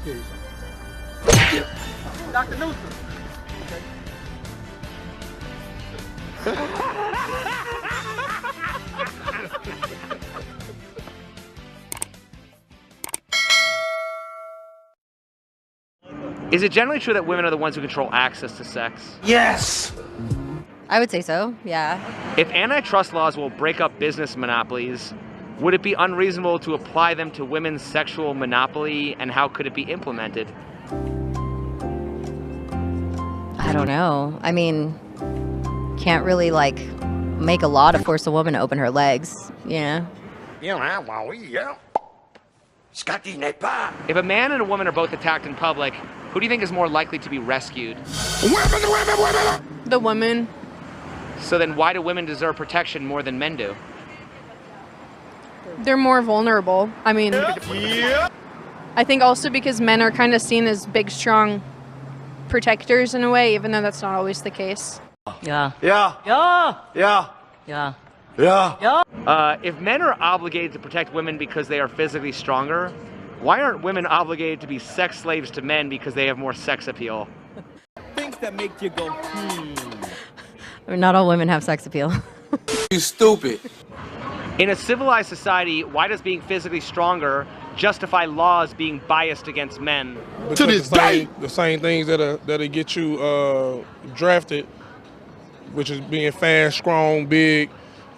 tell you something. Dr. Newsom. Is it generally true that women are the ones who control access to sex? Yes! I would say so, yeah. If antitrust laws will break up business monopolies, would it be unreasonable to apply them to women's sexual monopoly, and how could it be implemented? I don't know. I mean, can't really, like, make a law to force a woman to open her legs, you know? If a man and a woman are both attacked in public, who do you think is more likely to be rescued? Women! The women. So then why do women deserve protection more than men do? They're more vulnerable. I mean, Yeah. I think also because men are kind of seen as big, strong protectors in a way, even though that's not always the case. Yeah. Yeah. Yeah. Yeah. Yeah. Yeah. If men are obligated to protect women because they are physically stronger, why aren't women obligated to be sex slaves to men because they have more sex appeal? Things that make you go, I mean, not all women have sex appeal. You stupid. In a civilized society, why does being physically stronger justify laws being biased against men? To this day, the same things that'll get you drafted, which is being fast, strong, big,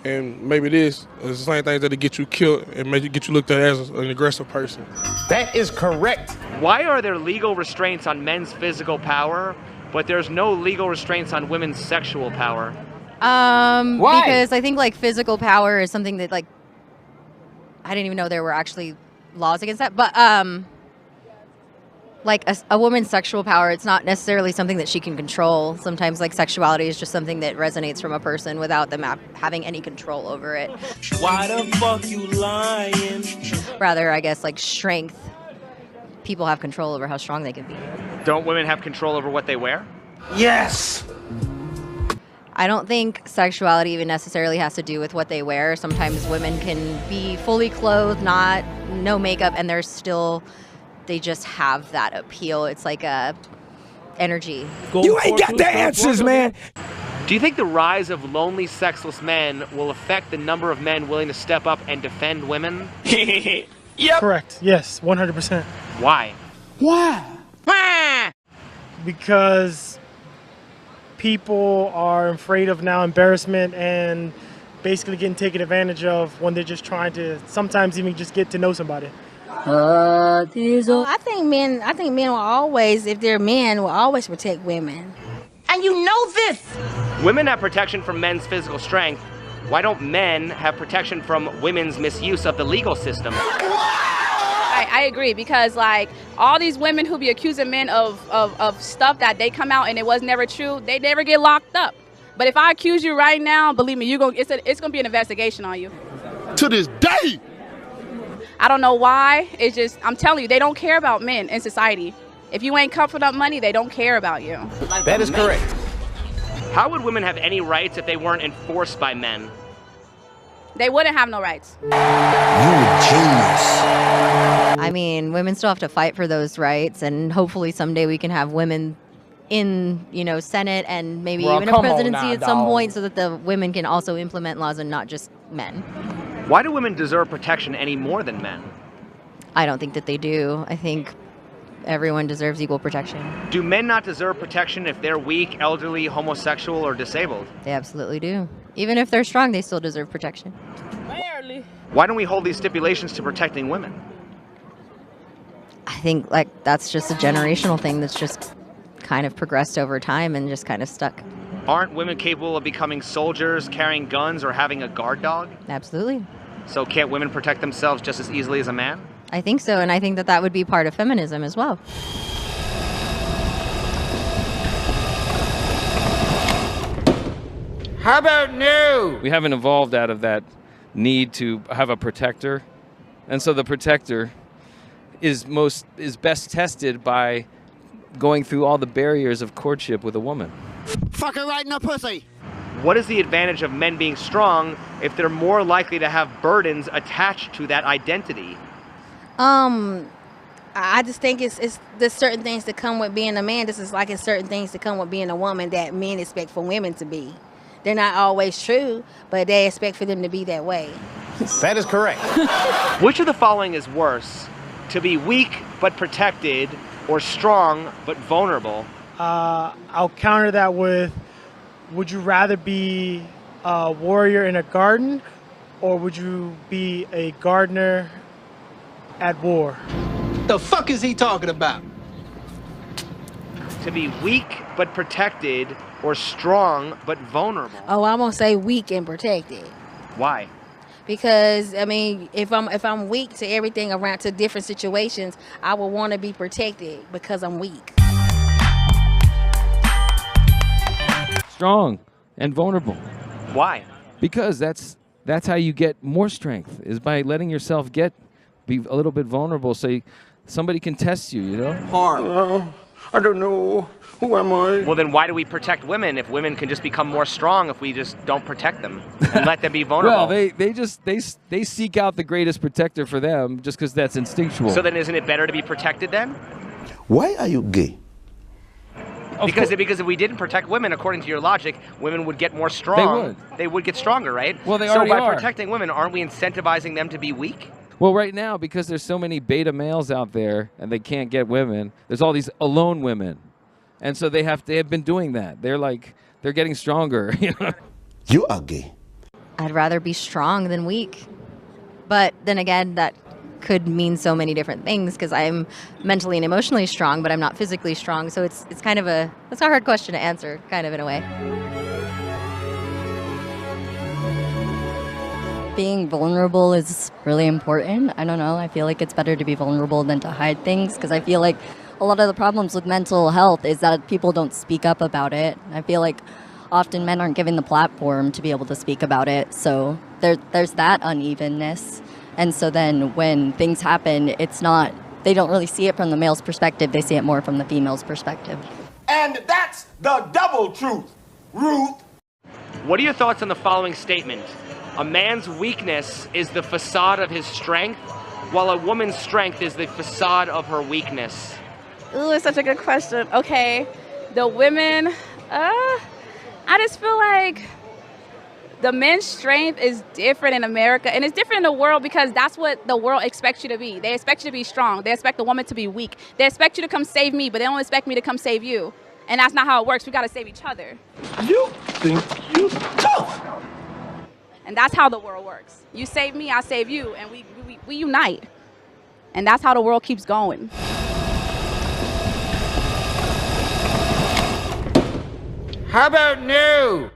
and maybe this is the same things that'll get you killed and get you looked at as an aggressive person. That is correct. Why are there legal restraints on men's physical power, but there's no legal restraints on women's sexual power? Why? Because I think, like, physical power is something that, like, I didn't even know there were actually laws against that. But, like, a woman's sexual power, it's not necessarily something that she can control. Sometimes, like, sexuality is just something that resonates from a person without them having any control over it. Why the fuck you lying? Rather, I guess, like, strength. People have control over how strong they can be. Don't women have control over what they wear? Yes. I don't think sexuality even necessarily has to do with what they wear. Sometimes women can be fully clothed, no makeup, and they just have that appeal. It's like a energy. You ain't got the answers, man. Do you think the rise of lonely, sexless men will affect the number of men willing to step up and defend women? Yep. Correct. Yes, 100%. Why? Why? Because people are afraid of now embarrassment and basically getting taken advantage of when they're just trying to sometimes even just get to know somebody. I think men will always, if they're men, will always protect women. And you know this. Women have protection from men's physical strength. Why don't men have protection from women's misuse of the legal system? I agree, because like all these women who be accusing men of stuff that they come out and it was never true, they never get locked up. But if I accuse you right now, believe me, it's gonna be an investigation on you. To this day. I don't know why. It's just, I'm telling you, they don't care about men in society. If you ain't coming up money, they don't care about you. That is correct. How would women have any rights if they weren't enforced by men? They wouldn't have no rights. You a genius. I mean, women still have to fight for those rights, and hopefully someday we can have women in, Senate and maybe even a presidency at some point, so that the women can also implement laws and not just men. Why do women deserve protection any more than men? I don't think that they do. I think everyone deserves equal protection. Do men not deserve protection if they're weak, elderly, homosexual, or disabled? They absolutely do. Even if they're strong, they still deserve protection. Barely. Why don't we hold these stipulations to protecting women? I think, like, that's just a generational thing that's just kind of progressed over time and just kind of stuck. Aren't women capable of becoming soldiers, carrying guns, or having a guard dog? Absolutely. So can't women protect themselves just as easily as a man? I think so, and I think that that would be part of feminism as well. How about no? We haven't evolved out of that need to have a protector. And so the protector is best tested by going through all the barriers of courtship with a woman. Fuck her right in the pussy. What is the advantage of men being strong if they're more likely to have burdens attached to that identity? I just think it's there's certain things that come with being a man. This is like it's certain things that come with being a woman that men expect for women to be. They're not always true, but they expect for them to be that way. That is correct. Which of the following is worse? To be weak but protected, or strong but vulnerable? I'll counter that with, would you rather be a warrior in a garden, or would you be a gardener at war? The fuck is he talking about? To be weak but protected, or strong but vulnerable? Oh, I'm gonna say weak and protected. Why? Because I mean, if I'm weak to everything around, to different situations, I would want to be protected because I'm weak. Strong and vulnerable. Why? Because that's how you get more strength, is by letting yourself be a little bit vulnerable, so somebody can test you, you know? Harm. I don't know. Who am I? Well, then why do we protect women if women can just become more strong if we just don't protect them and let them be vulnerable? Well, they seek out the greatest protector for them just because that's instinctual. So then isn't it better to be protected then? Why are you gay? Because if we didn't protect women, according to your logic, women would get more strong. They would get stronger, right? Well, they so already by are. protecting women, aren't we incentivizing them to be weak? Well, right now, because there's so many beta males out there and they can't get women, there's all these alone women. And so they have been doing that. They're getting stronger. You know? You are gay. I'd rather be strong than weak. But then again, that could mean so many different things because I'm mentally and emotionally strong, but I'm not physically strong. So it's kind of that's a hard question to answer, kind of in a way. Being vulnerable is really important. I don't know. I feel like it's better to be vulnerable than to hide things because I feel like a lot of the problems with mental health is that people don't speak up about it. I feel like often men aren't given the platform to be able to speak about it. So there's that unevenness. And so then when things happen, they don't really see it from the male's perspective. They see it more from the female's perspective. And that's the double truth, Ruth. What are your thoughts on the following statement? A man's weakness is the facade of his strength, while a woman's strength is the facade of her weakness. Ooh, it's such a good question. Okay, the women, I just feel like the men's strength is different in America, and it's different in the world because that's what the world expects you to be. They expect you to be strong. They expect the woman to be weak. They expect you to come save me, but they don't expect me to come save you. And that's not how it works. We got to save each other. You think you tough. And that's how the world works. You save me, I save you, and we unite. And that's how the world keeps going. How about no?